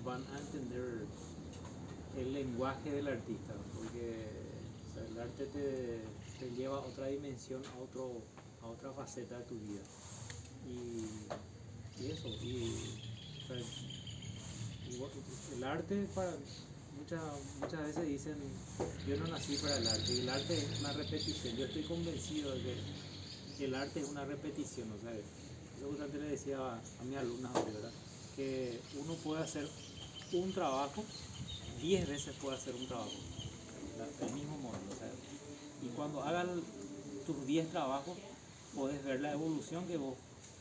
van a entender el lenguaje del artista, porque o sea, el arte te lleva a otra dimensión, a otra faceta de tu vida. Y eso, o sea, el arte para muchas veces dicen, yo no nací para el arte, y el arte es una repetición. Yo estoy convencido de que el arte es una repetición, ¿no sabes? Yo justamente le decía a mis alumnas hoy, ¿verdad? Que uno puede hacer un trabajo, 10 veces puede hacer un trabajo, del mismo modo, ¿sabes? Y cuando hagan tus 10 trabajos, puedes ver la evolución que vos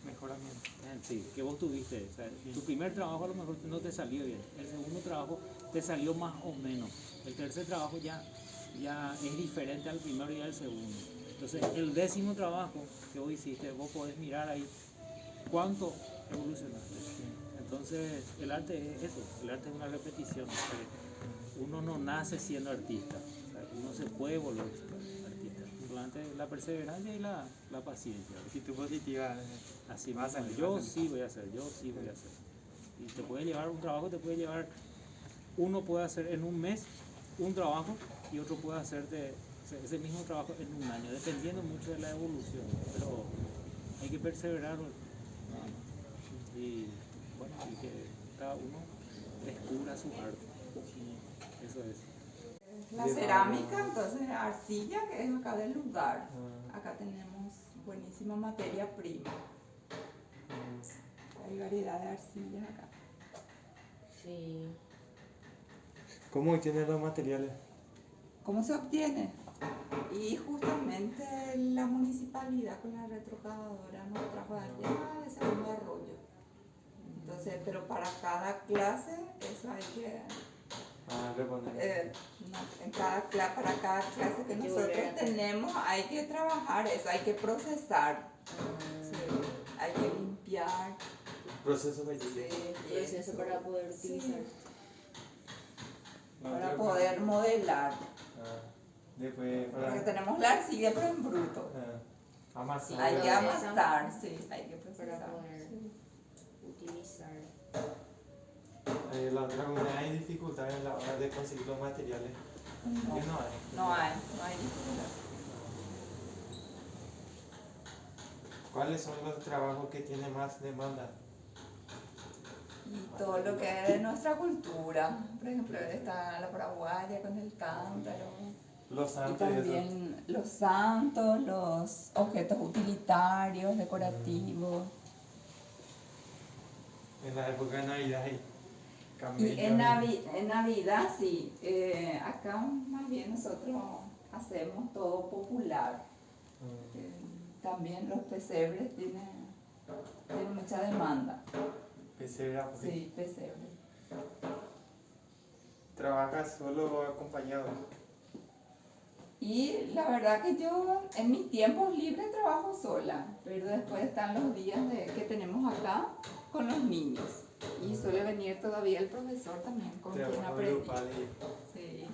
Mejoramiento. sí, que vos tuviste. O sea, tu primer trabajo a lo mejor no te salió bien, el segundo trabajo te salió más o menos, el tercer trabajo ya es diferente al primero y al segundo. Entonces, el 10.º trabajo que vos hiciste, vos podés mirar ahí cuánto evolucionaste. Entonces, el arte es eso, el arte es una repetición. O sea, uno no nace siendo artista, o sea, uno se puede volver artista. Solamente la perseverancia y la paciencia. Actitud positiva. Así Va a mismo, salir, va a yo salir. sí voy a hacer, yo sí voy a hacer. Y te puede llevar un trabajo, uno puede hacer en un mes un trabajo y otro puede hacer ese mismo trabajo en un año, dependiendo mucho de la evolución, pero hay que perseverar nada más. Y bueno, y que cada uno descubra su arte. Eso es. La cerámica, entonces arcilla, que es acá del lugar. Acá tenemos buenísima materia prima. Hay variedad de arcillas acá. Sí. ¿Cómo obtienen los materiales? ¿Cómo se obtiene? Y justamente la municipalidad con la retrocavadora nos trajo allá de Segundo Arroyo. Entonces, pero para cada clase, eso hay que... reponer. para cada clase que nosotros tenemos hay que trabajar eso, hay que procesar, sí, hay que limpiar. Proceso de Proceso para poder utilizar. Sí, para poder modelar. Después Porque tenemos la arcilla pero en bruto. Amasar. Hay que amasar, sí, hay que Para procesar. poder utilizar. La otra cosa, hay dificultades en la hora de conseguir los materiales. No hay dificultad. ¿Cuáles son los trabajos que tienen más demanda? Y todo lo que es de nuestra cultura, por ejemplo, está la paraguaya con el cántaro. Los Y santos y eso. también los santos, los objetos utilitarios, decorativos. En la época de Navidad hay Y camellos. en Navidad sí, acá más bien nosotros hacemos todo popular. También los pesebres tienen mucha demanda. Pesebre. Sí, pesebre. ¿Trabajas solo o acompañado? Y la verdad que yo en mis tiempos libres trabajo sola, pero después están los días que tenemos acá con los niños. Y suele venir todavía el profesor también con quien aprendí. Grupal Sí.